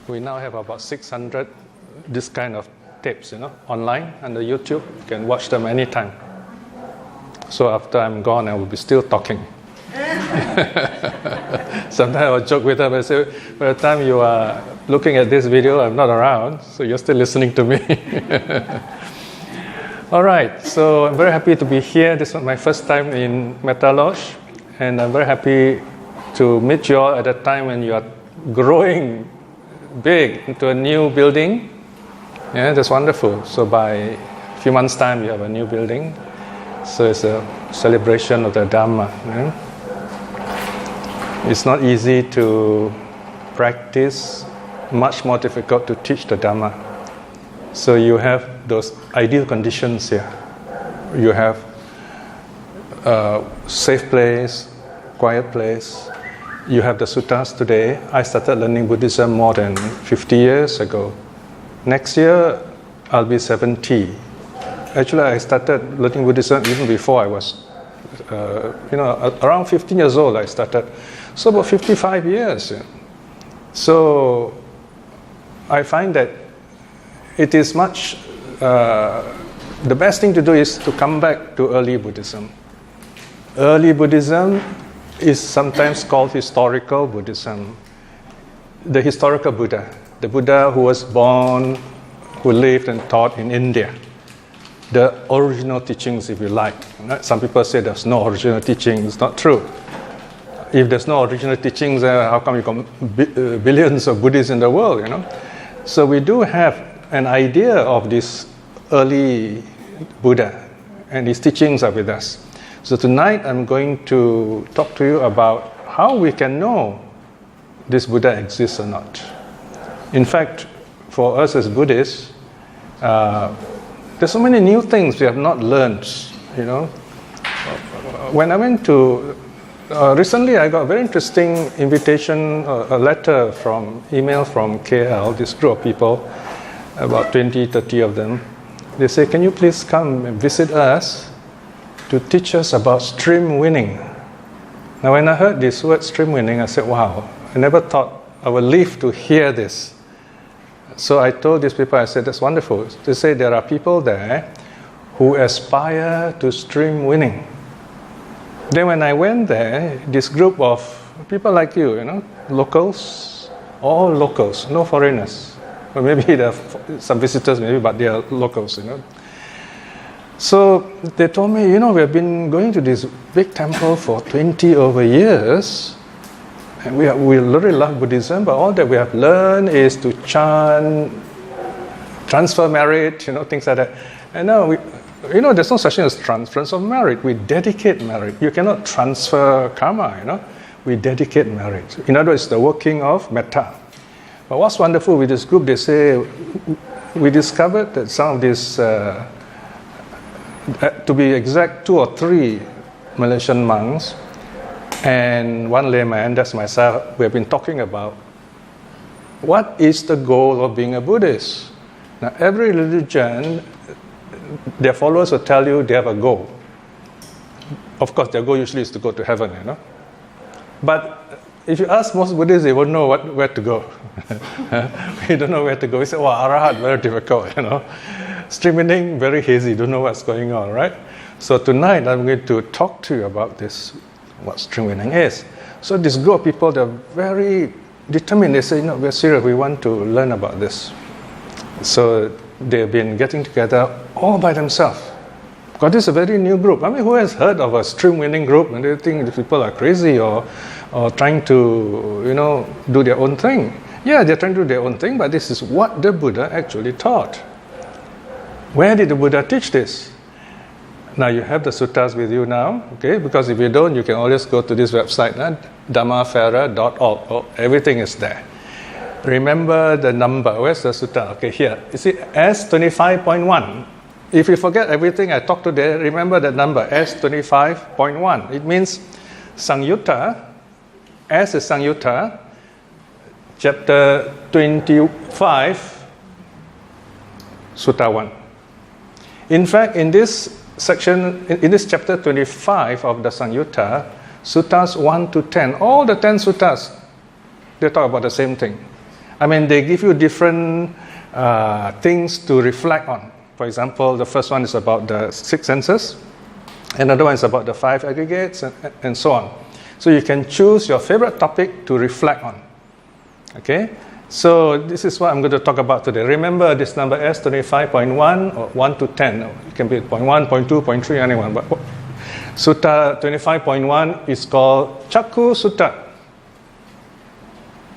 We now have about 600 this kind of tapes, online and the YouTube. You can watch them anytime. So after I'm gone, I will be still talking. Sometimes I will joke with them and say, by the time you are looking at this video, I'm not around, so you're still listening to me. All right, so I'm very happy to be here. This was my first time in Metta Lodge, and I'm very happy to meet you all at a time when you are growing big into a new building. Yeah, that's wonderful. So by a few months' time, you have a new building. So it's a celebration of the Dhamma. Yeah? It's not easy to practice, much more difficult to teach the Dhamma. So you have those ideal conditions here. You have a safe place, quiet place. You have the suttas today. I started learning Buddhism more than 50 years ago. Next year, I'll be 70. Actually, I started learning Buddhism even before I was, around 15 years old I started. So about 55 years. Yeah. So I find that it is much, the best thing to do is to come back to early Buddhism. Early Buddhism is sometimes called historical Buddhism. The historical Buddha, the Buddha who was born, who lived and taught in India. The original teachings, if you like. Some people say there's no original teaching. It's not true. If there's no original teachings, how come you got billions of Buddhists in the world, So we do have an idea of this early Buddha, and his teachings are with us. So tonight I'm going to talk to you about how we can know this Buddha exists or not. In fact, for us as Buddhists, there's so many new things we have not learned, When I went to, recently I got a very interesting invitation, a letter email from KL, this group of people, about 20, 30 of them. They say, can you please come and visit us to teach us about streamwinning? Now when I heard this word streamwinning, I said, wow, I never thought I would live to hear this. So I told these people, I said, that's wonderful. They say there are people there who aspire to stream winning. Then when I went there, this group of people like you, locals, all locals, no foreigners. Or maybe there are some visitors, maybe, but they are locals, So they told me, we have been going to this big temple for 20 over years. And we really love Buddhism, but all that we have learned is to chant, transfer merit, things like that. And now, there's no such thing as transference of merit. We dedicate merit. You cannot transfer karma, We dedicate merit. In other words, the working of metta. But what's wonderful with this group, they say, we discovered that some of these, to be exact, 2 or 3 Malaysian monks, and one layman, that's myself, we have been talking about what is the goal of being a Buddhist. Now, every religion, their followers will tell you they have a goal. Of course, their goal usually is to go to heaven, But if you ask most Buddhists, they won't know where to go. We don't know where to go. We say, Arahat, very difficult, Streamwinning, very hazy, don't know what's going on, right? So tonight, I'm going to talk to you about this, what streamwinning is. So this group of people, they're very determined. They say, we're serious, we want to learn about this. So they've been getting together all by themselves. Because this is a very new group. I mean, who has heard of a streamwinning group? And they think the people are crazy or trying to, do their own thing. Yeah, they're trying to do their own thing, but this is what the Buddha actually taught. Where did the Buddha teach this? Now you have the suttas with you now, okay? Because if you don't, you can always go to this website, dhammafera.org. Oh, everything is there. Remember the number. Where's the sutta? Okay, here. You see, S25.1. If you forget everything I talked today, remember that number, S25.1. It means Sangyutta, S is Sangyutta, chapter 25, Sutta 1. In fact, in this section, in this chapter 25 of the Sangyutta, suttas 1 to 10, all the 10 suttas, they talk about the same thing. I mean, they give you different things to reflect on. For example, the first one is about the 6 senses. Another one is about the 5 aggregates, and so on. So you can choose your favorite topic to reflect on. Okay? So this is what I'm going to talk about today. Remember this number S25.1 or 1 to 10. It can be 0.1, 0.2, 0.3, anyone. But Sutta 25.1 is called Chakku Sutta.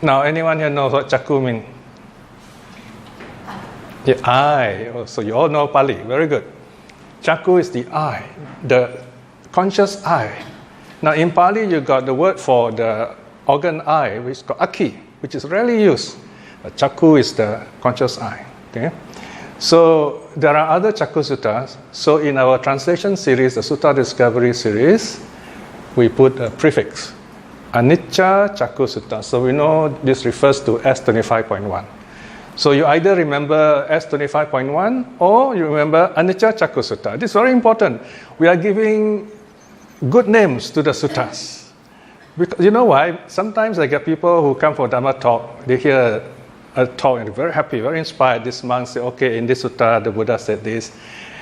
Now, anyone here knows what Chakku means? The eye. Oh, so you all know Pali. Very good. Chakku is the eye, the conscious eye. Now, in Pali, you got the word for the organ eye, which is called Akhi, which is rarely used. But Chakku is the conscious eye. Okay? So there are other Chakku Suttas. So in our translation series, the Sutta Discovery series, we put a prefix, Anicca Chakku Sutta. So we know this refers to S25.1. So you either remember S25.1 or you remember Anicca Chakku Sutta. This is very important. We are giving good names to the suttas. Because, you know why? Sometimes I get people who come for Dhamma talk, they hear a talk and they're very happy, very inspired. This monk say, okay, in this sutta, the Buddha said this.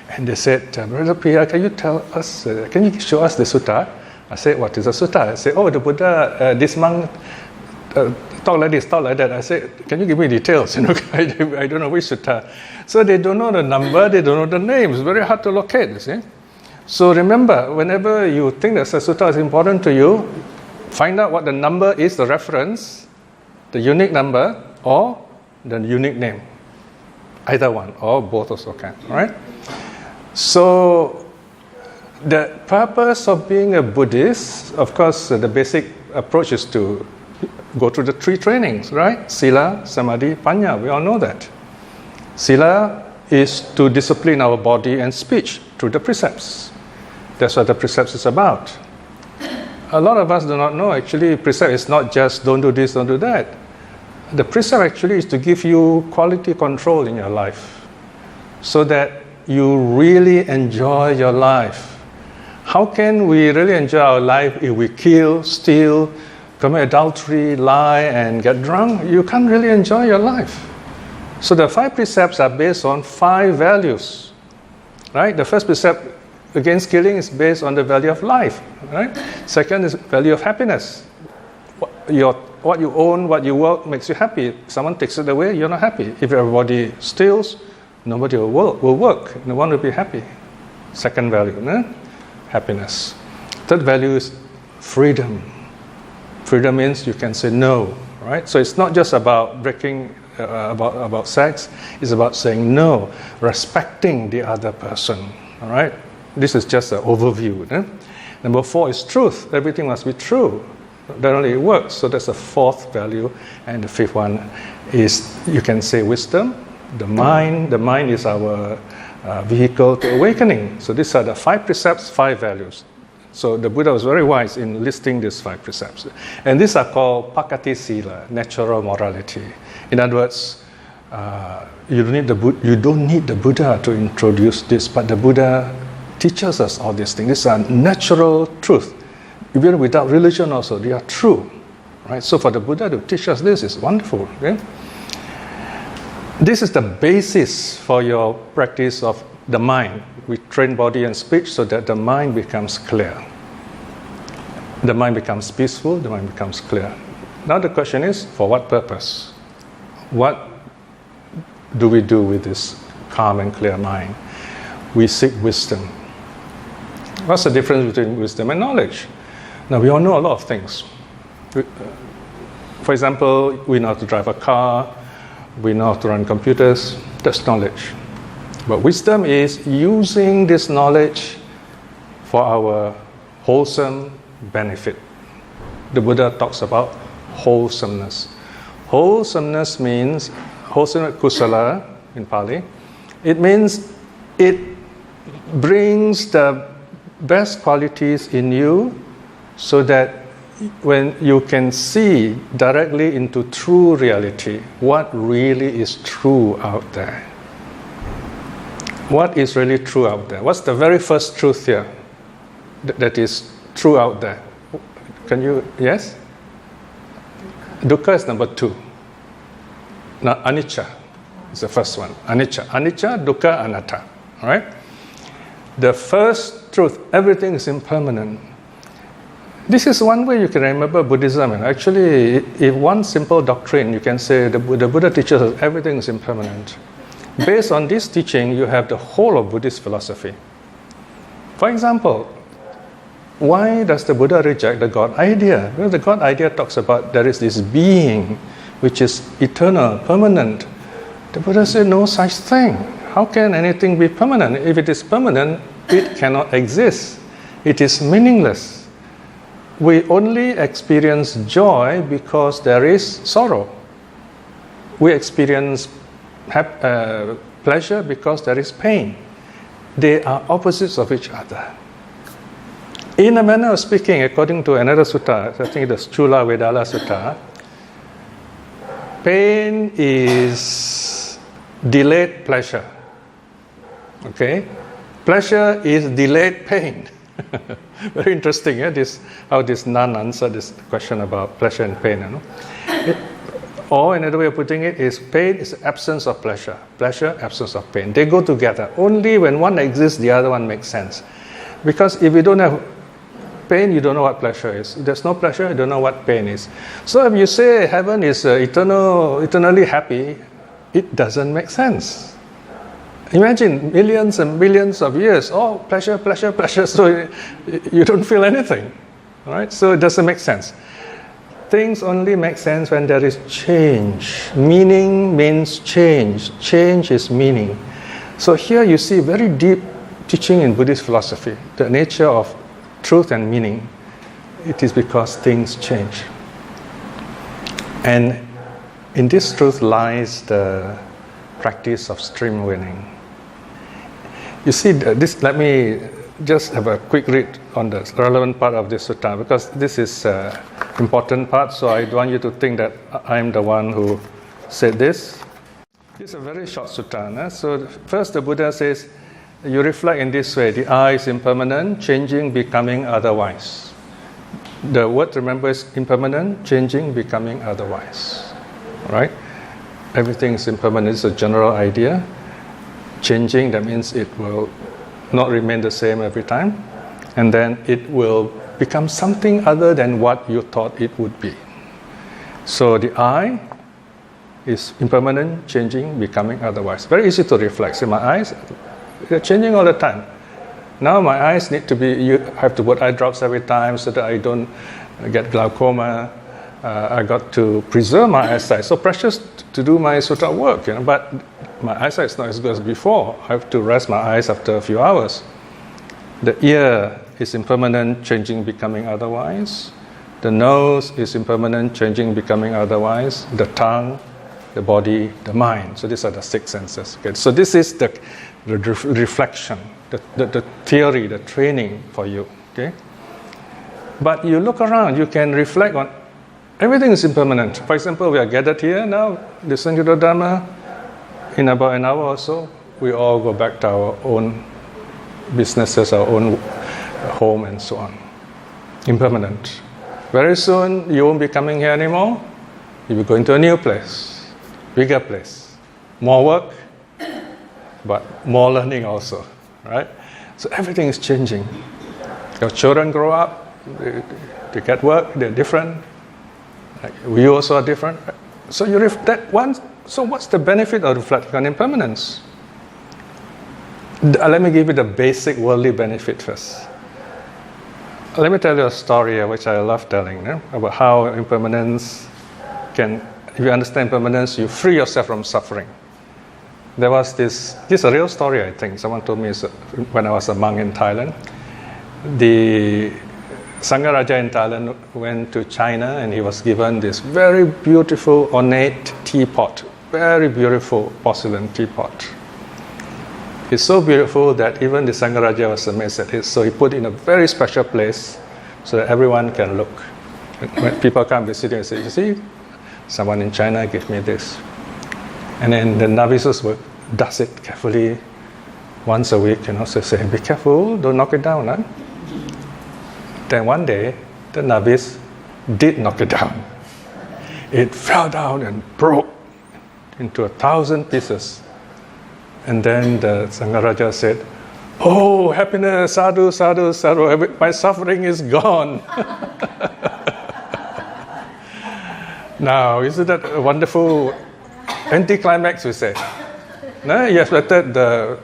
And they said, Brother Piya, can you tell us, can you show us the sutta? I said, what is a sutta? I said, oh, the Buddha, this monk talk like this, talk like that. I said, can you give me details? You know, I don't know which sutta. So they don't know the number, they don't know the name. It's very hard to locate, you see. So remember, whenever you think that a sutta is important to you, find out what the number is, the reference, the unique number, or the unique name. Either one, or both also can, all right? So the purpose of being a Buddhist, of course, the basic approach is to go through the 3 trainings, right? Sila, Samadhi, Panya, we all know that. Sila is to discipline our body and speech through the precepts. That's what the precepts is about. A lot of us do not know, actually, precept is not just don't do this, don't do that. The precept actually is to give you quality control in your life so that you really enjoy your life. How can we really enjoy our life if we kill, steal, commit adultery, lie, and get drunk? You can't really enjoy your life. So the 5 precepts are based on 5 values, right? The first precept against killing is based on the value of life, right? Second is value of happiness. What you own, what you work makes you happy. If someone takes it away, you're not happy. If everybody steals, nobody will work. No one will be happy. Second value, no? Happiness. Third value is freedom. Freedom means you can say no, right? So it's not just about breaking, about sex. It's about saying no, respecting the other person, all right? This is just an overview. No? Number 4 is truth. Everything must be true. Then only it works. So that's the 4th value. And the 5th one is, you can say, wisdom. The mind. The mind is our vehicle to awakening. So these are the 5 precepts, 5 values. So the Buddha was very wise in listing these 5 precepts. And these are called Pakati Sila, natural morality. In other words, you don't need the Buddha to introduce this, but the Buddha teaches us all these things. These are natural truth. Even without religion also, they are true. Right? So for the Buddha to teach us this is wonderful. Okay? This is the basis for your practice of the mind. We train body and speech so that the mind becomes clear. The mind becomes peaceful, the mind becomes clear. Now the question is, for what purpose? What do we do with this calm and clear mind? We seek wisdom. What's the difference between wisdom and knowledge? Now, we all know a lot of things. For example, we know how to drive a car, we know how to run computers. That's knowledge. But wisdom is using this knowledge for our wholesome benefit. The Buddha talks about wholesomeness. Wholesomeness means, wholesome kusala in Pali, it means it brings the best qualities in you so that when you can see directly into true reality, what really is true out there. What is really true out there? What's the very first truth here that is true out there? Can you, yes? Dukkha is number 2. Now, anicca is the first one. Anicca, dukkha, anatta. All right? The first truth, everything is impermanent. This is one way you can remember Buddhism. And actually, if one simple doctrine, you can say the Buddha teaches us everything is impermanent. Based on this teaching, you have the whole of Buddhist philosophy. For example, why does the Buddha reject the God idea? Because the God idea talks about there is this being which is eternal, permanent. The Buddha said no such thing. How can anything be permanent? If it is permanent, it cannot exist. It is meaningless. We only experience joy because there is sorrow. We experience pleasure because there is pain. They are opposites of each other. In a manner of speaking, according to another sutta, I think the Chula Vedala Sutta, pain is delayed pleasure. Okay? Pleasure is delayed pain. Very interesting, yeah? How this nun answered this question about pleasure and pain. You know? Or another way of putting it is pain is absence of pleasure. Pleasure, absence of pain. They go together. Only when one exists, the other one makes sense. Because if you don't have pain, you don't know what pleasure is. If there's no pleasure, you don't know what pain is. So if you say heaven is eternally happy, it doesn't make sense. Imagine millions and millions of years, oh, pleasure, pleasure, pleasure, so you don't feel anything. All right? So it doesn't make sense. Things only make sense when there is change. Meaning means change. Change is meaning. So here you see very deep teaching in Buddhist philosophy, the nature of truth and meaning. It is because things change. And in this truth lies the practice of stream winning. You see, this. Let me just have a quick read on the relevant part of this sutta, because this is an important part, so I don't want you to think that I'm the one who said this. It's a very short sutta. No? So first the Buddha says, you reflect in this way, the I is impermanent, changing, becoming otherwise. The word, remember, is impermanent, changing, becoming otherwise. Right? Everything is impermanent, it's a general idea. Changing, that means it will not remain the same every time. And then it will become something other than what you thought it would be. So the I is impermanent, changing, becoming otherwise. Very easy to reflect. See, my eyes, they're changing all the time. Now my eyes need to be, you have to put eye drops every time so that I don't get glaucoma. I got to preserve my eyesight. So precious to do my sutta work, you know, but my eyesight is not as good as before. I have to rest my eyes after a few hours. The ear is impermanent, changing, becoming otherwise. The nose is impermanent, changing, becoming otherwise. The tongue, the body, the mind. So these are the six senses. Okay? So this is the reflection, the theory, the training for you. Okay? But you look around, you can reflect on everything is impermanent. For example, we are gathered here now, listening to the Dhamma. In about an hour or so, we all go back to our own businesses, our own home, and so on. Impermanent. Very soon, you won't be coming here anymore. You'll be going to a new place, bigger place, more work, but more learning also, right? So everything is changing. Your children grow up, they get work, they're different. We also are different. So you that one. So what's the benefit of reflecting on impermanence? Let me give you the basic worldly benefit first. Let me tell you a story which I love telling, about how impermanence can, if you understand impermanence, you free yourself from suffering. There was this is a real story, I think. Someone told me when I was a monk in Thailand. The Sangha-Raja in Thailand went to China and he was given this very beautiful, ornate teapot. Very beautiful porcelain teapot. It's so beautiful that even the Sangha-Raja was amazed at it. So he put it in a very special place so that everyone can look. When people come visiting and say, you see, someone in China gave me this. And then the novices would dust it carefully once a week, so say, be careful, don't knock it down. Huh? Then one day, the novice did knock it down. It fell down and broke, into 1,000 pieces. And then the Sangharaja said, "Oh, happiness, sadhu, sadhu, sadhu, my suffering is gone." Now, isn't that a wonderful anticlimax, we say? No, you expected the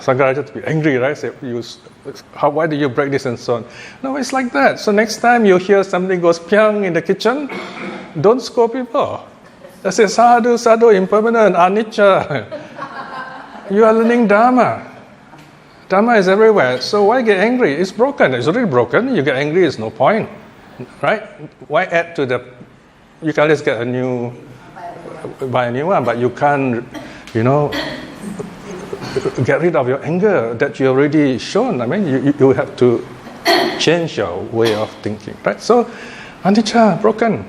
Sangharaja to be angry, right? Say, why do you break this and so on? No, it's like that. So next time you hear something goes pyang in the kitchen, don't scold people. Just say, sadhu, sadhu, impermanent, anicca. You are learning Dharma. Dharma is everywhere. So why get angry? It's broken. It's already broken. You get angry, it's no point. Right? Why add to the... You can always buy a new one, but you can't, get rid of your anger that you already shown. I mean, you have to change your way of thinking, right? So, anicca, broken.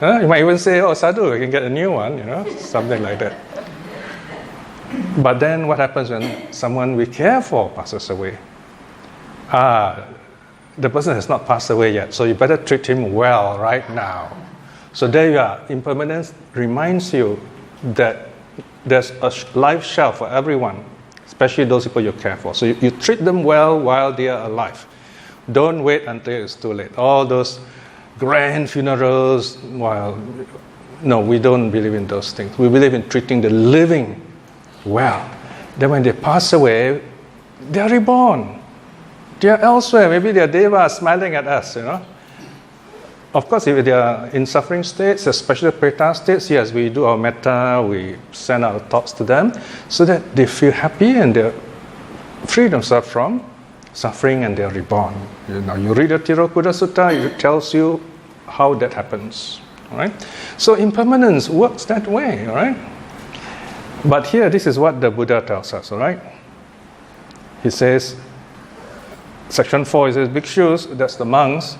You might even say, "Oh, sadhu, you can get a new one," something like that. But then what happens when someone we care for passes away? The person has not passed away yet, so you better treat him well right now. So there you are. Impermanence reminds you that there's a life shelf for everyone, especially those people you care for. So you treat them well while they are alive. Don't wait until it's too late. All those grand funerals, no, we don't believe in those things. We believe in treating the living well. Then when they pass away, they are reborn. They are elsewhere. Maybe they are devas smiling at us, Of course, if they are in suffering states, especially preta states, yes, we do our metta, we send our thoughts to them so that they feel happy and they free themselves from suffering and they are reborn. You read the Tirokuda Sutta, it tells you how that happens. All right? So impermanence works that way, all right? But here, this is what the Buddha tells us, all right? He says, section 4, he says, bhikshus, that's the monks,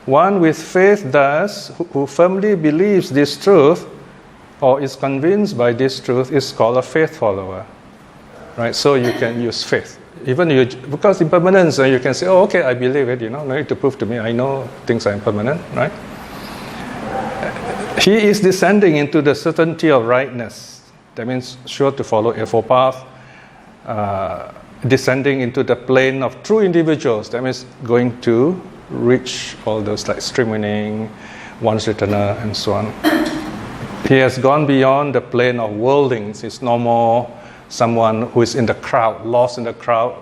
one with faith thus, who firmly believes this truth or is convinced by this truth is called a faith follower. Right? So you can use faith. Because impermanence, you can say, "Oh, okay, I believe it, no need to prove to me, I know things are impermanent," right? He is descending into the certainty of rightness. That means sure to follow Eightfold Path, descending into the plane of true individuals. That means going to reach all those like Streamwinning, One-Sritana, and so on. He has gone beyond the plane of worldlings. He's no more someone who is in the crowd, lost in the crowd,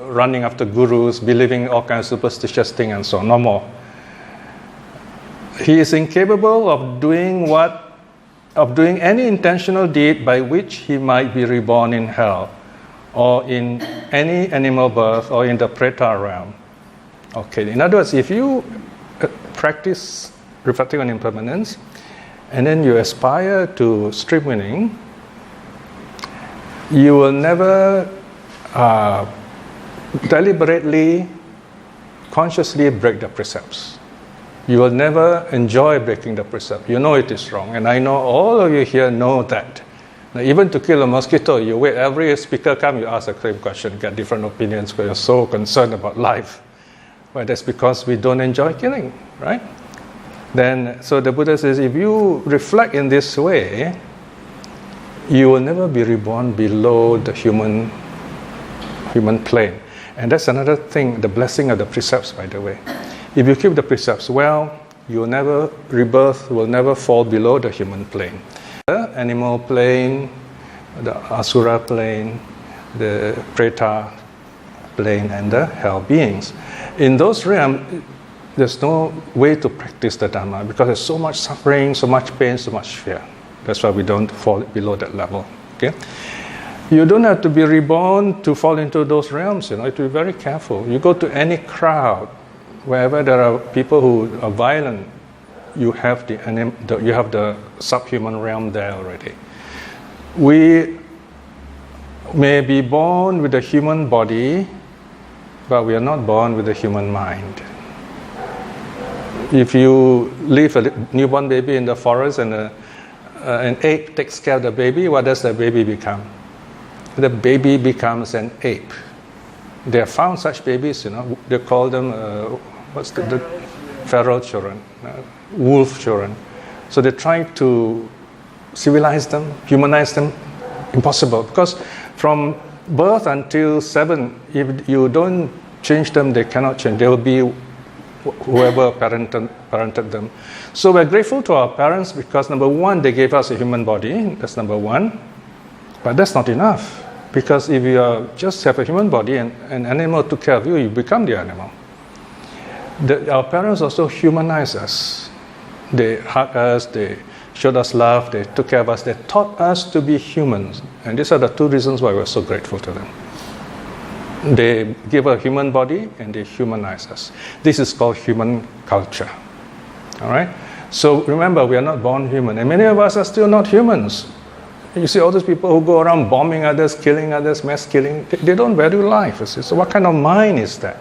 running after gurus, believing all kinds of superstitious things and so on. No more. He is incapable of doing any intentional deed by which he might be reborn in hell, or in any animal birth, or in the preta realm. Okay, in other words, if you practice reflecting on impermanence, and then you aspire to streamwinning, you will never deliberately, consciously break the precepts. You will never enjoy breaking the precept. You know it is wrong, and I know all of you here know that. Now, even to kill a mosquito, you wait, every speaker comes, you ask a same question, get different opinions because you're so concerned about life. Well, that's because we don't enjoy killing, right? So the Buddha says, if you reflect in this way, you will never be reborn below the human plane. And that's another thing, the blessing of the precepts, by the way. If you keep the precepts well, rebirth will never fall below the human plane. The animal plane, the asura plane, the preta plane, and the hell beings. In those realms, there's no way to practice the Dhamma because there's so much suffering, so much pain, so much fear. That's why we don't fall below that level. Okay? You don't have to be reborn to fall into those realms. You have to be very careful. You go to any crowd, wherever there are people who are violent, you have the subhuman realm there already. We may be born with a human body, but we are not born with a human mind. If you leave a newborn baby in the forest and an ape takes care of the baby, what does the baby become? The baby becomes an ape. They have found such babies, they call them, the feral children, wolf children. So they're trying to civilize them, humanize them? Impossible. Because from birth until 7, if you don't change them, they cannot change. They will be whoever parented them. So we're grateful to our parents because, number one, they gave us a human body. That's number one. But that's not enough. Because if you just have a human body and an animal took care of you, you become the animal. Our parents also humanized us. They hugged us, they showed us love, they took care of us, they taught us to be humans. And these are the two reasons why we're so grateful to them. They give a human body and they humanize us. This is called human culture. All right? So remember, we are not born human. And many of us are still not humans. You see all those people who go around bombing others, killing others, mass killing, they don't value life. So what kind of mind is that?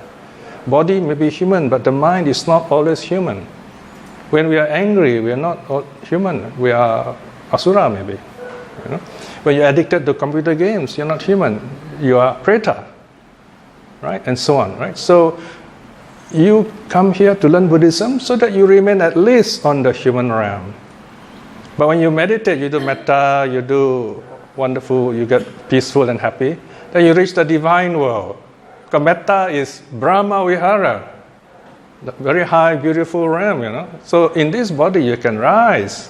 Body may be human, but the mind is not always human. When we are angry, we are not human. We are asura maybe. You know? When you're addicted to computer games, you're not human. You are preta. Right? And so on. Right? So you come here to learn Buddhism so that you remain at least on the human realm. But when you meditate, you do metta, you do wonderful, you get peaceful and happy, then you reach the divine world. Because metta is Brahma Vihara, the very high, beautiful realm, you know. So in this body, you can rise.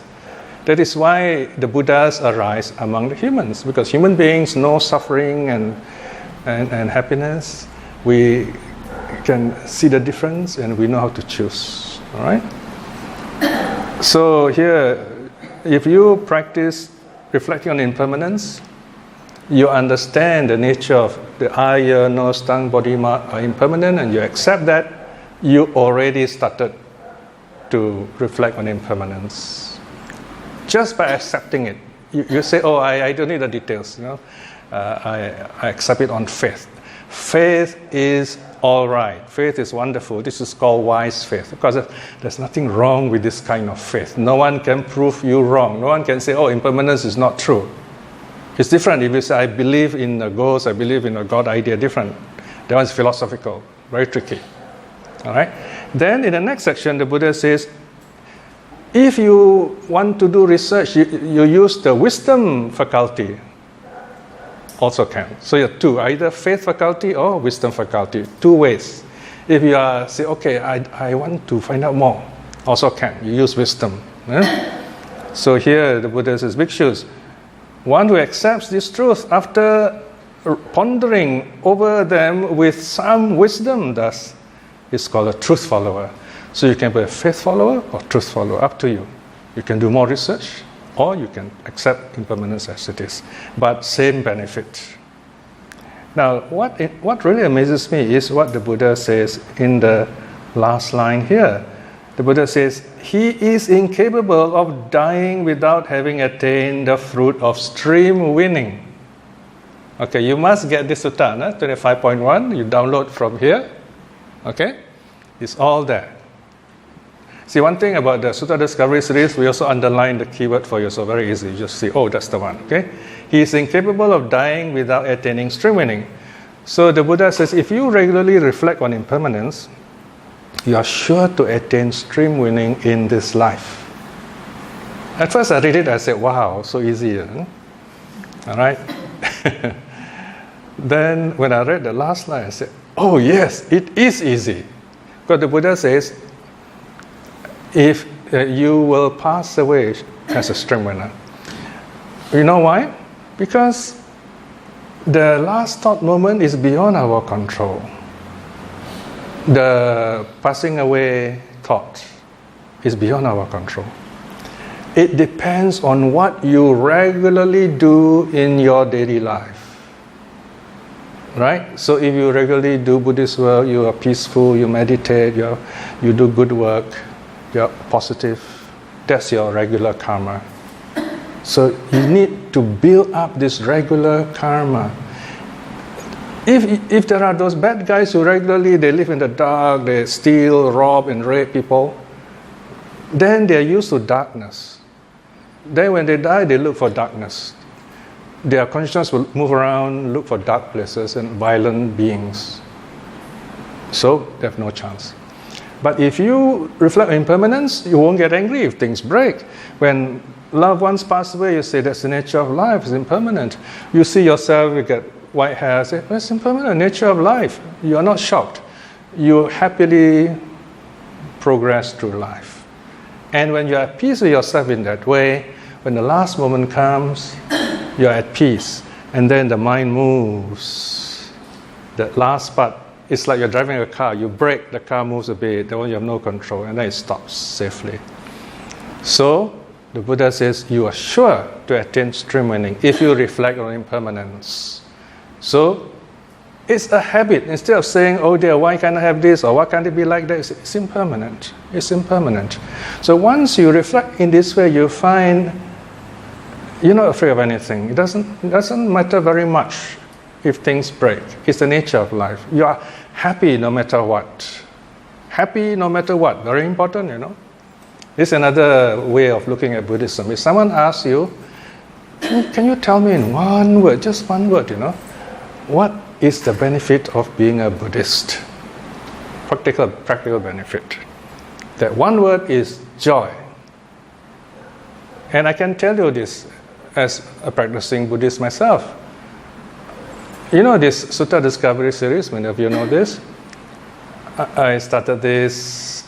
That is why the Buddhas arise among the humans, because human beings know suffering and happiness. We can see the difference and we know how to choose. All right? So here, if you practice reflecting on impermanence, you understand the nature of the eye, ear, nose, tongue, body are impermanent, and you accept that, you already started to reflect on impermanence. Just by accepting it. You say, oh, I don't need the details. You know? I accept it on faith. Faith is all right. Faith is wonderful. This is called wise faith. Because there's nothing wrong with this kind of faith. No one can prove you wrong. No one can say, oh, impermanence is not true. It's different if you say, I believe in a ghost, I believe in a God idea, different. That one's philosophical, very tricky. All right? Then in the next section, the Buddha says, if you want to do research, you use the wisdom faculty. Also can. So you have two, either faith faculty or wisdom faculty. Two ways. If you say, okay, I want to find out more, also can. You use wisdom. So here the Buddha says, bhikshus, one who accepts this truth after pondering over them with some wisdom thus is called a truth follower. So you can be a faith follower or truth follower, up to you. You can do more research, or you can accept impermanence as it is. But same benefit. Now, what really amazes me is what the Buddha says in the last line here. The Buddha says, he is incapable of dying without having attained the fruit of stream winning. Okay, you must get this sutta, 25.1. You download from here. Okay? It's all there. See, one thing about the Sutta Discovery series, we also underline the keyword for you, so very easy. You just see, oh, that's the one, okay? He is incapable of dying without attaining stream winning. So the Buddha says, if you regularly reflect on impermanence, you are sure to attain stream winning in this life. At first I read it, I said, wow, so easy. Huh? All right? Then when I read the last line, I said, oh yes, it is easy. Because the Buddha says, if you will pass away as a stream winner. You know why? Because the last thought moment is beyond our control. The passing away thought is beyond our control. It depends on what you regularly do in your daily life. Right? So if you regularly do Buddhist work, you are peaceful, you meditate, you do good work, you're positive, that's your regular karma. So you need to build up this regular karma. If there are those bad guys who regularly, they live in the dark, they steal, rob and rape people, then they're used to darkness. Then when they die, they look for darkness. Their consciousness will move around, look for dark places and violent beings. So they have no chance. But if you reflect on impermanence, you won't get angry if things break. When loved ones pass away, you say that's the nature of life, it's impermanent. You see yourself, you get white hair, say, well, it's impermanent, nature of life. You are not shocked. You happily progress through life. And when you're at peace with yourself in that way, when the last moment comes, you're at peace. And then the mind moves. That last part, it's like you're driving a car. You brake, the car moves a bit, then you have no control, and then it stops safely. So, the Buddha says, you are sure to attain stream winning if you reflect on impermanence. So, it's a habit. Instead of saying, oh dear, why can't I have this, or why can't it be like that? It's impermanent. It's impermanent. So once you reflect in this way, you find you're not afraid of anything. It doesn't matter very much if things break. It's the nature of life. You are happy no matter what. Happy no matter what. Very important, you know. This is another way of looking at Buddhism. If someone asks you, can you tell me in one word, just one word, you know, what is the benefit of being a Buddhist? Practical benefit. That one word is joy. And I can tell you this as a practicing Buddhist myself. You know this Sutta Discovery series, many of you know this. I started this,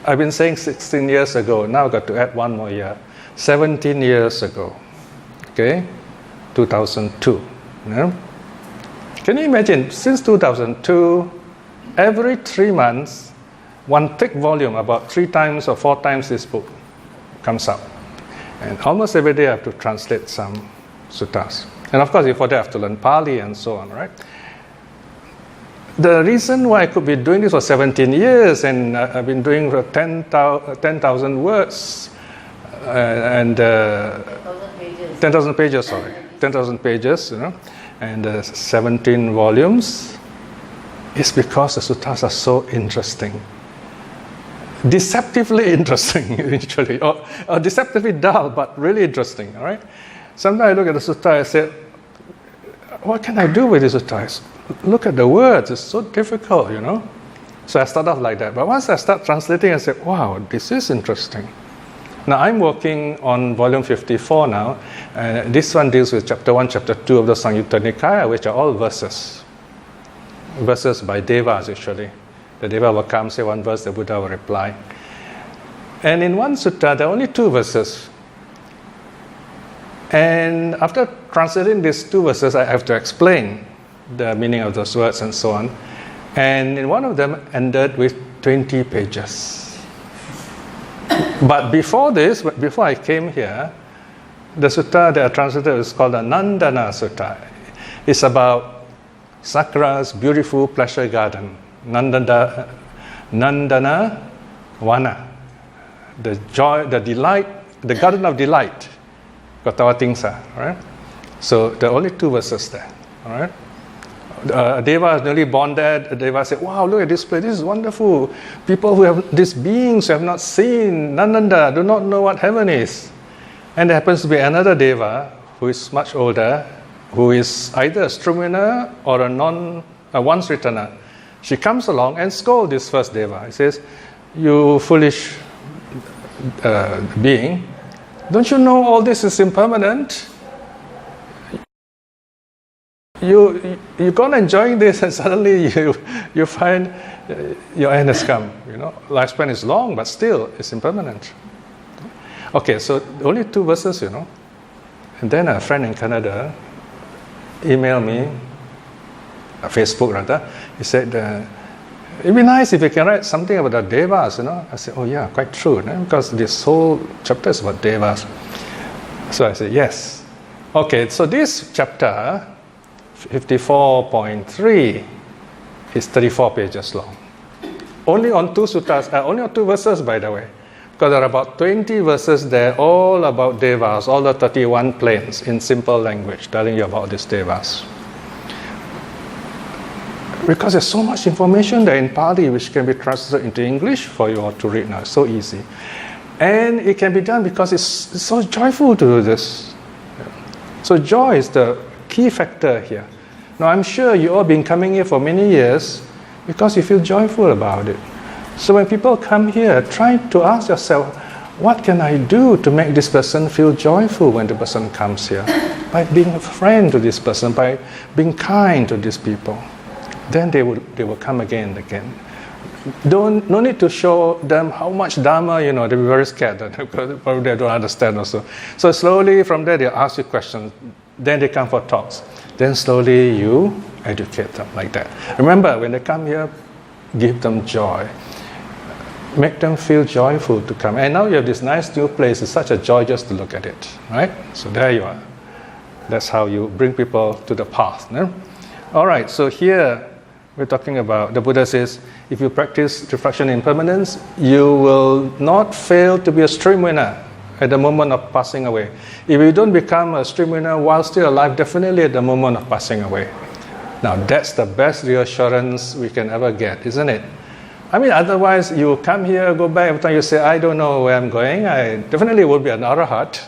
I've been saying 16 years ago, now I've got to add one more year. 17 years ago, okay, 2002. You know? Can you imagine, since 2002, every 3 months, one thick volume, about 3 times or 4 times this book comes out. And almost every day I have to translate some suttas. And of course, before that I have to learn Pali and so on, right? The reason why I could be doing this for 17 years, and I've been doing for 10,000 words, and 10,000 pages, sorry. 10,000 pages, you know, and 17 volumes, is because the suttas are so interesting. Deceptively interesting, actually, or deceptively dull, but really interesting, all right? Sometimes I look at the sutta, I say, what can I do with these suttas? Look at the words, it's so difficult, you know? So I start off like that. But once I start translating, I say, wow, this is interesting. Now I'm working on volume 54 now. This one deals with chapter 1, chapter 2 of the Samyutta Nikaya, which are all verses. Verses by devas, actually. The deva will come, say one verse, the Buddha will reply. And in one sutta, there are only 2 verses. And after translating these 2 verses, I have to explain the meaning of those words and so on. And in one of them ended with 20 pages. But before this, before I came here, the sutta that I translated is called the Nandana Sutta. It's about Sakura's beautiful pleasure garden. Nandana Vana. The joy, the delight, the garden of delight. Kotawatingsa, right? So there are only 2 verses there, all right? Deva is newly born there. The Deva said, wow, look at this place, this is wonderful. People who have, these beings who have not seen Nananda, do not know what heaven is. And there happens to be another Deva who is much older, who is either a stream winner or a once returner. She comes along and scolds this first Deva. He says, you foolish being, don't you know all this is impermanent? You go on enjoying this, and suddenly you find your end has come. You know, lifespan is long, but still it's impermanent. Okay, so only 2 verses, you know. And then a friend in Canada emailed me, Facebook rather. He said, it'd be nice if you can write something about the devas, you know. I said, oh yeah, quite true, you know, because this whole chapter is about devas. So I said, yes. Okay, so this chapter, 54.3, is 34 pages long. Only on 2 suttas, only on 2 verses, by the way. Because there are about 20 verses there, all about devas, all the 31 planes in simple language, telling you about these devas. Because there's so much information there in Pali which can be translated into English for you all to read now. It's so easy. And it can be done because it's so joyful to do this. So joy is the key factor here. Now I'm sure you all been coming here for many years because you feel joyful about it. So when people come here, try to ask yourself, what can I do to make this person feel joyful when the person comes here? By being a friend to this person, by being kind to these people. Then they will come again and again. No need to show them how much Dharma, they'll be very scared, because probably they don't understand also. So slowly from there they'll ask you questions, then they come for talks. Then slowly you educate them like that. Remember, when they come here, give them joy. Make them feel joyful to come. And now you have this nice new place. It's such a joy just to look at it, right? So there you are. That's how you bring people to the path. No? All right, so here we're talking about, the Buddha says, if you practice reflection impermanence, you will not fail to be a stream winner at the moment of passing away. If you don't become a stream winner while still alive, definitely at the moment of passing away. Now that's the best reassurance we can ever get, isn't it? I mean, otherwise you come here, go back, every time you say, I don't know where I'm going, I definitely will be an arahat.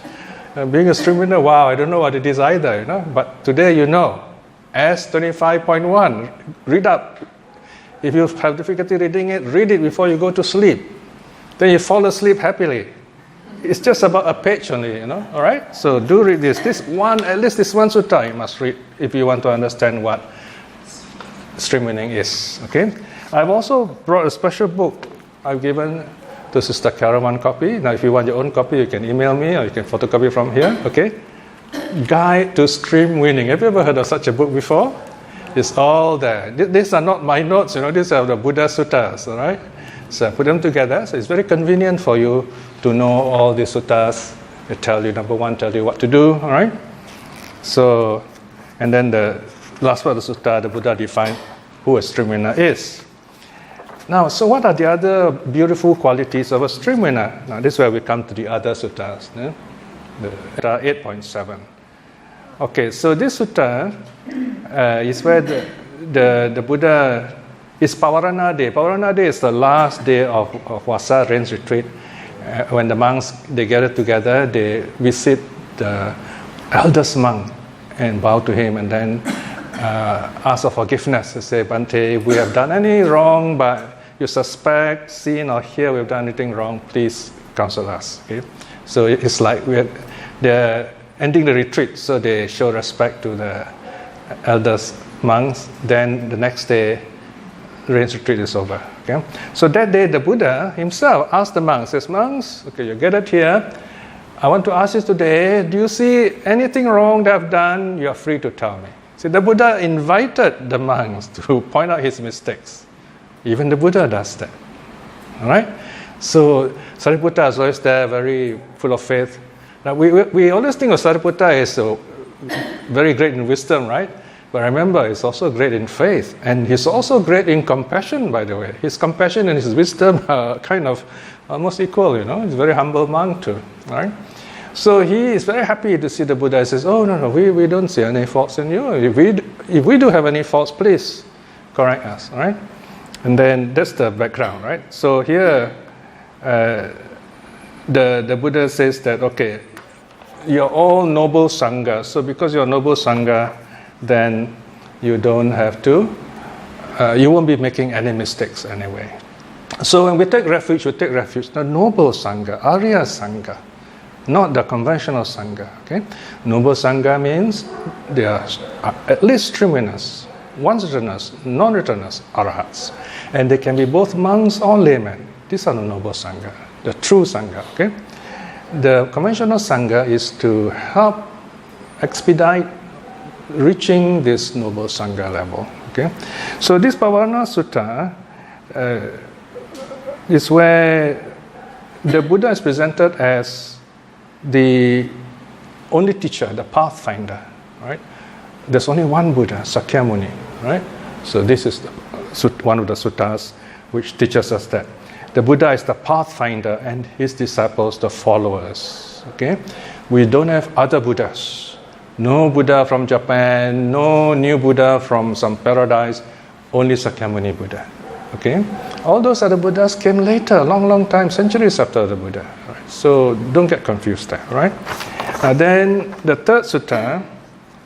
Being a stream winner, wow, I don't know what it is either, But today you know. S25.1, read up. If you have difficulty reading it, read it before you go to sleep. Then you fall asleep happily. It's just about a page only, all right? So do read this. At least this one sutta you must read if you want to understand what streamwinning is, okay? I've also brought a special book I've given to Sister Karen one copy. Now, if you want your own copy, you can email me or you can photocopy from here, okay? Guide to Streamwinning. Have you ever heard of such a book before? It's all there. These are not my notes, these are the Buddha suttas, all right? So I put them together. So it's very convenient for you to know all the suttas. They tell you, number one, tell you what to do, all right? So, and then the last part of the sutta, the Buddha defined who a stream winner is. Now, so what are the other beautiful qualities of a stream winner? Now, this is where we come to the other suttas. The 8.7. Okay, so this sutta is where the Buddha is Pavarana Day. Pavarana Day is the last day of Vasa rains retreat. When the monks, they gather together, they visit the eldest monk and bow to him and then ask for forgiveness. They say, Bhante, we have done any wrong, but you suspect, seen or hear we've done anything wrong, please counsel us. Okay? So it's like they're ending the retreat, so they show respect to the eldest monks. Then the next day, the rains retreat is over. Okay? So that day, the Buddha himself asked the monks, says, monks, okay, you gathered here. I want to ask you today, do you see anything wrong that I've done? You are free to tell me. See, the Buddha invited the monks to point out his mistakes. Even the Buddha does that. All right? So Sariputta is always there, very full of faith. Now we always think of Sariputta as very great in wisdom, right? But remember, he's also great in faith. And he's also great in compassion, by the way. His compassion and his wisdom are kind of almost equal, He's a very humble monk too, right? So he is very happy to see the Buddha. He says, oh, no, we don't see any faults in you. If we do have any faults, please correct us, all right? And then that's the background, right? So here, the Buddha says that, okay, you're all noble Sangha. So because you're noble Sangha, then you don't have to, you won't be making any mistakes anyway. So when we take refuge the noble Sangha, Arya Sangha, not the conventional Sangha, okay? Noble Sangha means they are at least stream winners, once-returners, non-returners, arahats. And they can be both monks or laymen. These are the noble Sangha, the true Sangha, okay? The conventional Sangha is to help expedite reaching this noble Sangha level, okay? So this Pavarana Sutta is where the Buddha is presented as the only teacher, the pathfinder, right? There's only one Buddha, Sakyamuni, right? So this is one of the suttas which teaches us that the Buddha is the pathfinder and his disciples the followers, okay? We don't have other Buddhas. No Buddha from Japan, no new Buddha from some paradise, only Sakyamuni Buddha, okay? All those other Buddhas came later, long time, centuries after the Buddha, right? So don't get confused there, right? Now then, the third sutta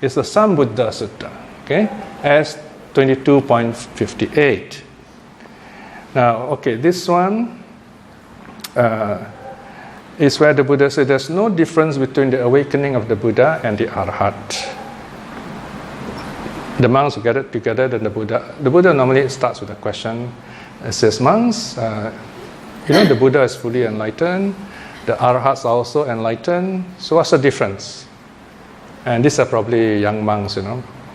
is the Sambuddha Sutta, okay? As 22.58. Now, okay, this one is where the Buddha said there's no difference between the awakening of the Buddha and the Arhat. The monks get it together, then the Buddha normally starts with a question. It says, monks, the Buddha is fully enlightened, the Arhats are also enlightened, so what's the difference? And these are probably young monks,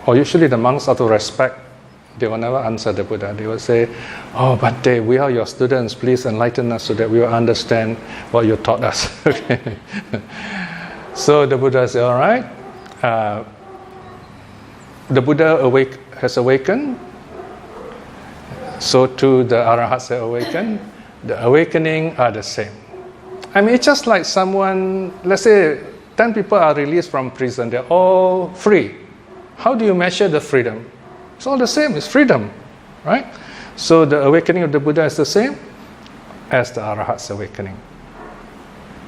or usually the monks, out of respect, they will never answer the Buddha. They will say, oh, but we are your students, please enlighten us so that we will understand what you taught us. Okay. So the Buddha said, all right, the Buddha has awakened, so too the Arhats have awakened. The awakening are the same. I mean, it's just like someone, let's say 10 people are released from prison, they're all free. How do you measure the freedom? It's all the same, it's freedom, right? So the awakening of the Buddha is the same as the Arhat's awakening.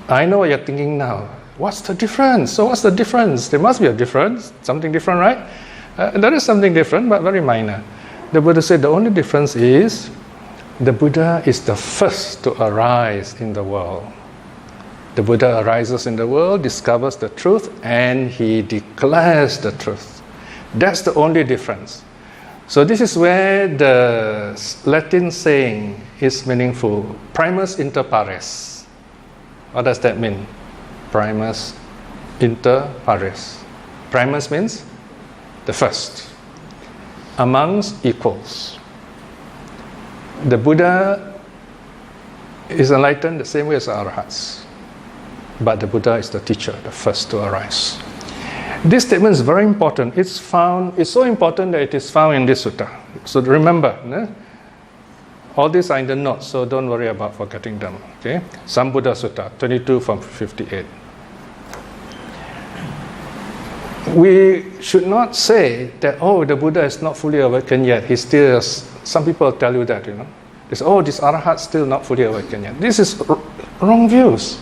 I know what you're thinking now. What's the difference? So what's the difference? There must be a difference, something different, right? There is something different, but very minor. The Buddha said the only difference is the Buddha is the first to arise in the world. The Buddha arises in the world, discovers the truth, and he declares the truth. That's the only difference. So this is where the Latin saying is meaningful. Primus inter pares. What does that mean? Primus inter pares. Primus means the first. Amongst equals. The Buddha is enlightened the same way as the Arhats. But the Buddha is the teacher, the first to arise. This statement is very important. It's so important that it is found in this sutta. So remember, all these are in the notes, so don't worry about forgetting them. Okay? Sambuddha Sutta, 22 from 58. We should not say that, the Buddha is not fully awakened yet. He still is. Some people tell you that, They say, this Arhat still not fully awakened yet. This is wrong views.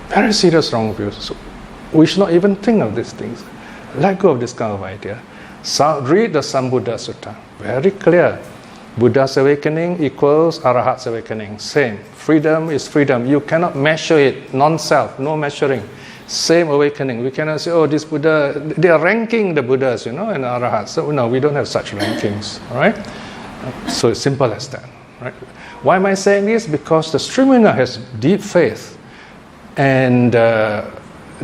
Very serious wrong views. So we should not even think of these things. Let go of this kind of idea. Read the Sambuddha Sutta. Very clear. Buddha's awakening equals Arhat's awakening. Same. Freedom is freedom. You cannot measure it. Non-self. No measuring. Same awakening. We cannot say, this Buddha, they are ranking the Buddhas, and Arhats. So no, we don't have such rankings. All right? So it's simple as that. Right? Why am I saying this? Because the Streamwinner has deep faith. And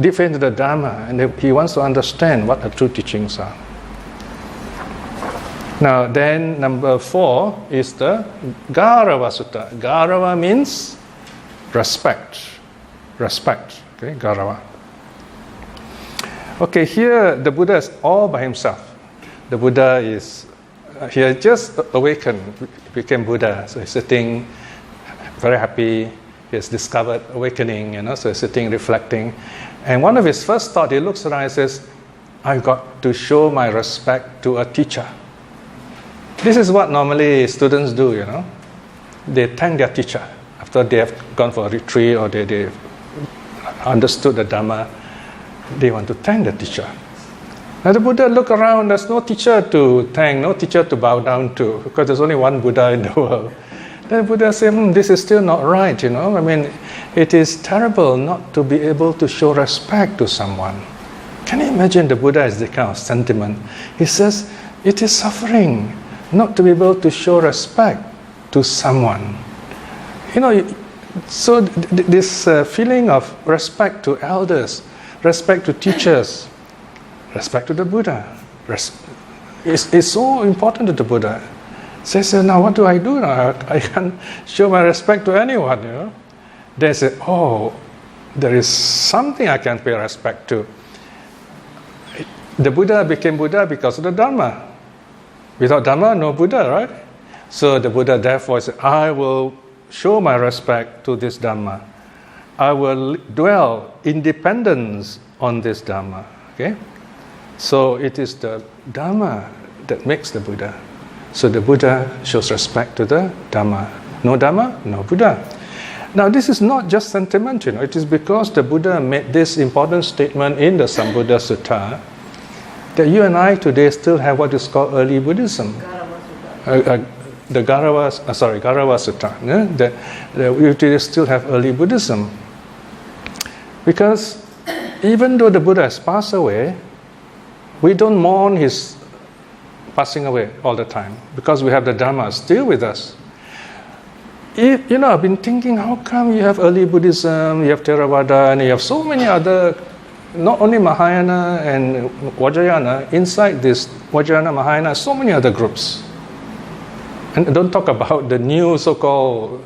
deep faith into the Dharma, and he wants to understand what the true teachings are. Now, then number 4 is the Gaurava Sutta. Gaurava means respect. Respect. Okay, Gaurava. Okay, here the Buddha is all by himself. The Buddha is he had just awakened, became Buddha. So he's sitting, very happy. He has discovered awakening, so he's sitting, reflecting. And one of his first thoughts, he looks around and says, I've got to show my respect to a teacher. This is what normally students do, They thank their teacher after they have gone for a retreat or they understood the Dhamma. They want to thank the teacher. Now the Buddha look around, there's no teacher to thank, no teacher to bow down to, because there's only one Buddha in the world. Then the Buddha said, this is still not right, I mean, it is terrible not to be able to show respect to someone. Can you imagine the Buddha has this kind of sentiment? He says, it is suffering not to be able to show respect to someone. So this feeling of respect to elders, respect to teachers, respect to the Buddha, is so important to the Buddha. Says, now what do I do now? I can't show my respect to anyone, They say, there is something I can pay respect to. The Buddha became Buddha because of the Dharma. Without Dharma, no Buddha, right? So the Buddha therefore said, I will show my respect to this Dharma. I will dwell independence on this Dharma. Okay? So it is the Dharma that makes the Buddha. So the Buddha shows respect to the Dhamma. No Dhamma, no Buddha. Now this is not just sentiment, It is because the Buddha made this important statement in the Sambuddha Sutta that you and I today still have what is called early Buddhism. The Gaurava Sutta. That we today still have early Buddhism. Because even though the Buddha has passed away, we don't mourn his passing away all the time, because we have the Dhamma still with us. I've been thinking, how come you have early Buddhism, you have Theravada, and you have so many other, not only Mahayana and Vajrayana, inside this Vajrayana, Mahayana, so many other groups. And don't talk about the new so-called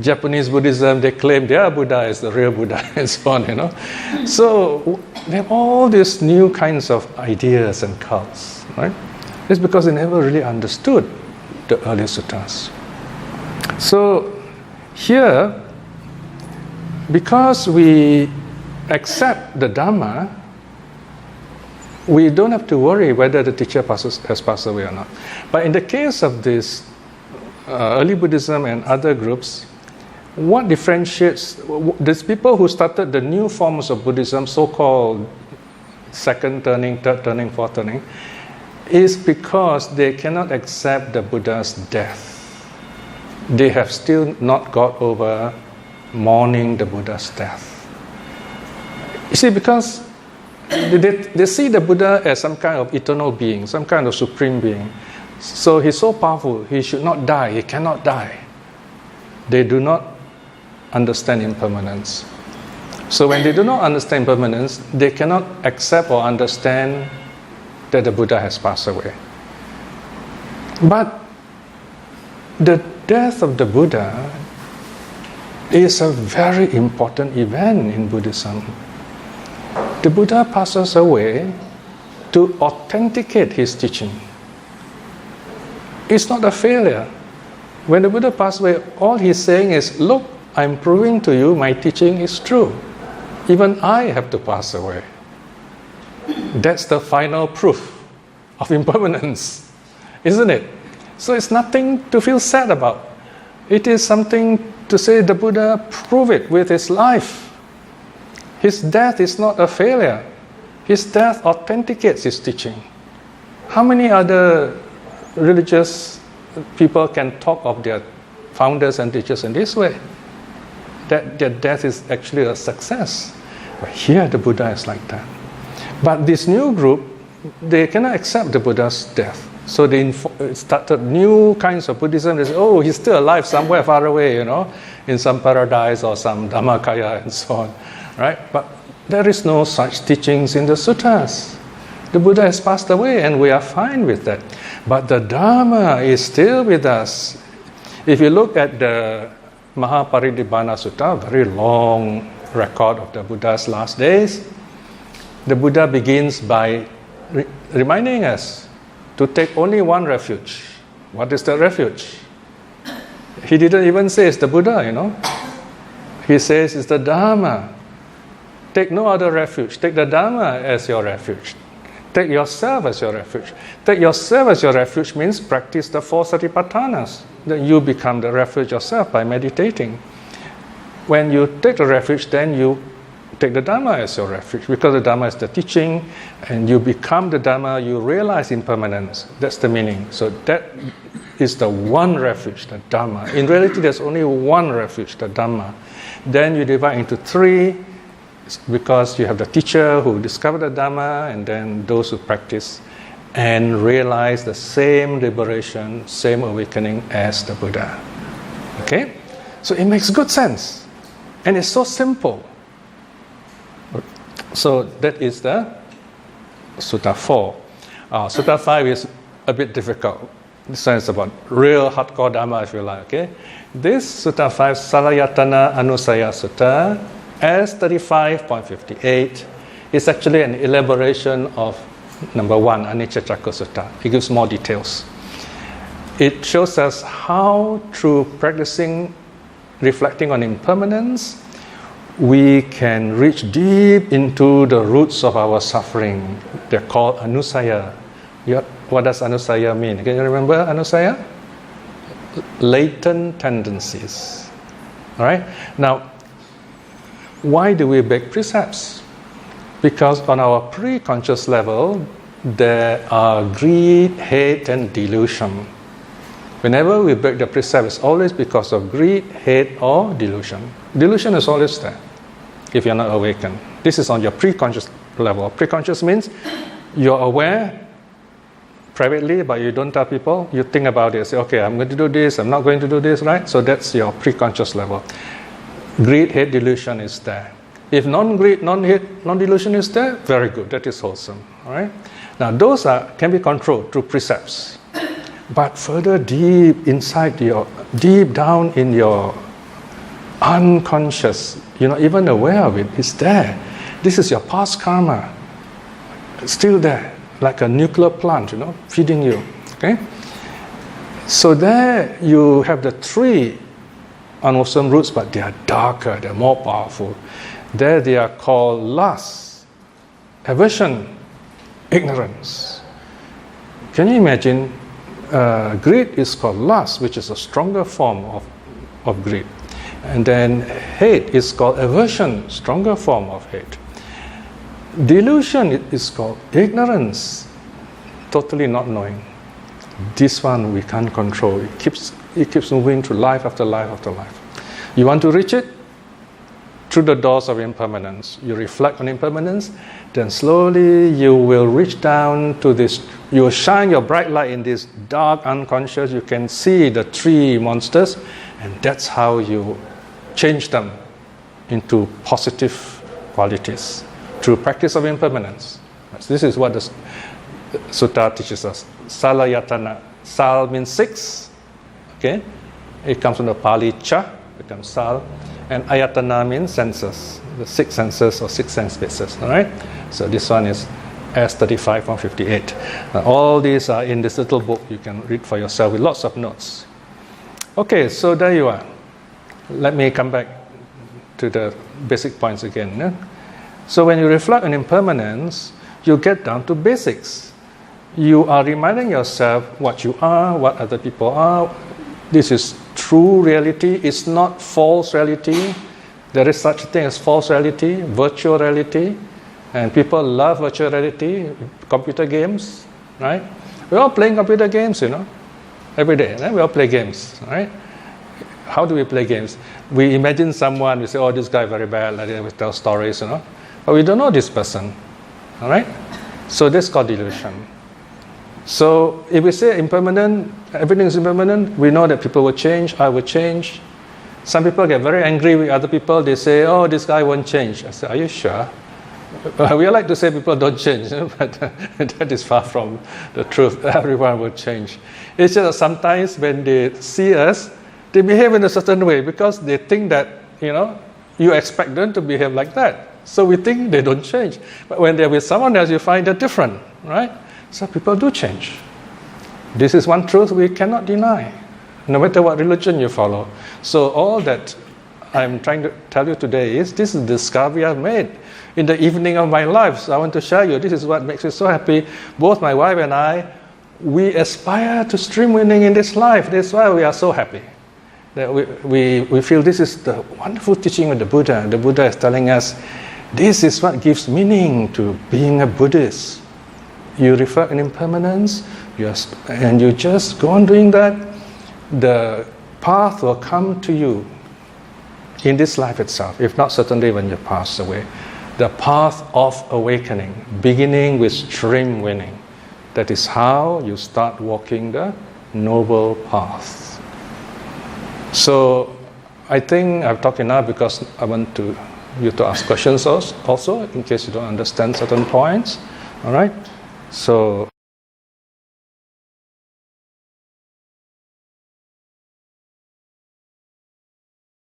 Japanese Buddhism. They claim their Buddha is the real Buddha and so on, So they have all these new kinds of ideas and cults, right? It's because they never really understood the early suttas. So here, because we accept the Dhamma, we don't have to worry whether the teacher has passed away or not. But in the case of this early Buddhism and other groups, what differentiates these people who started the new forms of Buddhism, so-called second turning, third turning, fourth turning, is because they cannot accept the Buddha's death. They have still not got over mourning the Buddha's death. You see, because they see the Buddha as some kind of eternal being, some kind of supreme being. So he's so powerful, he should not die, he cannot die. They do not understand impermanence. So when they do not understand impermanence, they cannot accept or understand that the Buddha has passed away. But the death of the Buddha is a very important event in Buddhism. The Buddha passes away to authenticate his teaching. It's not a failure. When the Buddha passed away, all he's saying is, look, I'm proving to you my teaching is true. Even I have to pass away. That's the final proof of impermanence, isn't it? So it's nothing to feel sad about. It is something to say the Buddha proved it with his life. His death is not a failure. His death authenticates his teaching. How many other religious people can talk of their founders and teachers in this way? That their death is actually a success. But here the Buddha is like that. But this new group, they cannot accept the Buddha's death. So they started new kinds of Buddhism. They say, oh, he's still alive somewhere far away, in some paradise or some Dhammakaya and so on. Right? But there is no such teachings in the suttas. The Buddha has passed away and we are fine with that. But the Dhamma is still with us. If you look at the Mahaparinibbana Sutta, very long record of the Buddha's last days, the Buddha begins by reminding us to take only one refuge. What is the refuge? He didn't even say it's the Buddha, He says it's the Dhamma. Take no other refuge. Take the Dhamma as your refuge. Take yourself as your refuge. Take yourself as your refuge means practice the 4 Satipatthanas. Then you become the refuge yourself by meditating. When you take the refuge, then you take the Dhamma as your refuge, because the Dhamma is the teaching, and you become the Dhamma, you realize impermanence. That's the meaning. So that is the one refuge, the Dhamma. In reality, there's only one refuge, the Dhamma. Then you divide into 3, because you have the teacher who discovered the Dhamma, and then those who practice and realize the same liberation, same awakening as the Buddha. Okay? So it makes good sense. And it's so simple. So that is the Sutta 4. Sutta 5 is a bit difficult. This one is about real hardcore Dhamma, if you like. Okay? This Sutta 5, Saḻ-āyatana Anusaya Sutta, as 35.58, is actually an elaboration of number 1, Anicca-cakkha Sutta. It gives more details. It shows us how, through practicing, reflecting on impermanence, we can reach deep into the roots of our suffering. They're called Anusaya. What does Anusaya mean? Can you remember Anusaya? Latent tendencies. All right? Now, why do we break precepts? Because on our pre-conscious level, there are greed, hate, and delusion. Whenever we break the precept, it's always because of greed, hate, or delusion. Delusion is always there. if you're not awakened. This is on your pre-conscious level. Pre-conscious means you're aware privately, but you don't tell people. You think about it, say, okay, I'm going to do this, I'm not going to do this, right? So that's your pre-conscious level. Greed, hate, delusion is there. If non-greed, non-hate, non-delusion is there, very good, that is wholesome, all right? Now those can be controlled through precepts. But further deep inside deep down in your unconscious, you're not even aware of it, it's there. This is your past karma. It's still there. Like a nuclear plant, feeding you, okay? So there you have the three unwholesome roots, but they are darker, they're more powerful. There they are called lust, aversion, ignorance. Can you imagine? Greed is called lust, which is a stronger form of greed. And then hate is called aversion, stronger form of hate. Delusion is called ignorance, totally not knowing. This one we can't control. It keeps moving through life after life after life. You want to reach it? Through the doors of impermanence. You reflect on impermanence, then slowly you will reach down to this. You will shine your bright light in this dark unconscious. You can see the three monsters, and that's how you change them into positive qualities. Through practice of impermanence. This is what the Sutta teaches us. Saḻ-āyatana. Saḻ means six. Okay? It comes from the Pali cha, becomes Saḻ. And ayatana means senses. The six senses or six sense spaces. Alright? So this one is S35 from 58. All these are in this little book. You can read for yourself with lots of notes. Okay, so there you are. Let me come back to the basic points again. Yeah? So when you reflect on impermanence, you get down to basics. You are reminding yourself what you are, what other people are. This is true reality. It's not false reality. There is such a thing as false reality, virtual reality. And people love virtual reality, computer games, right? We're all playing computer games, every day. Right? We all play games, right? How do we play games? We imagine someone, we say, oh, this guy very bad, like we tell stories, But we don't know this person, all right? So that's called delusion. So if we say impermanent, everything is impermanent, we know that people will change, I will change. Some people get very angry with other people. They say, oh, this guy won't change. I say, are you sure? We like to say people don't change, but that is far from the truth. Everyone will change. It's just that sometimes when they see us, they behave in a certain way because they think that, you expect them to behave like that. So we think they don't change. But when they're with someone else, you find they're different, right? So people do change. This is one truth we cannot deny, no matter what religion you follow. So all that I'm trying to tell you today is this is the discovery I've made in the evening of my life. So I want to share you. This is what makes me so happy. Both my wife and I, we aspire to stream winning in this life. That's why we are so happy. That we feel this is the wonderful teaching of the Buddha. The Buddha is telling us, this is what gives meaning to being a Buddhist. You reflect on impermanence, and you just go on doing that, the path will come to you in this life itself, if not certainly when you pass away. The path of awakening, beginning with stream winning. That is how you start walking the noble path. So I think I've talked enough because I want you to ask questions also, in case you don't understand certain points. All right? So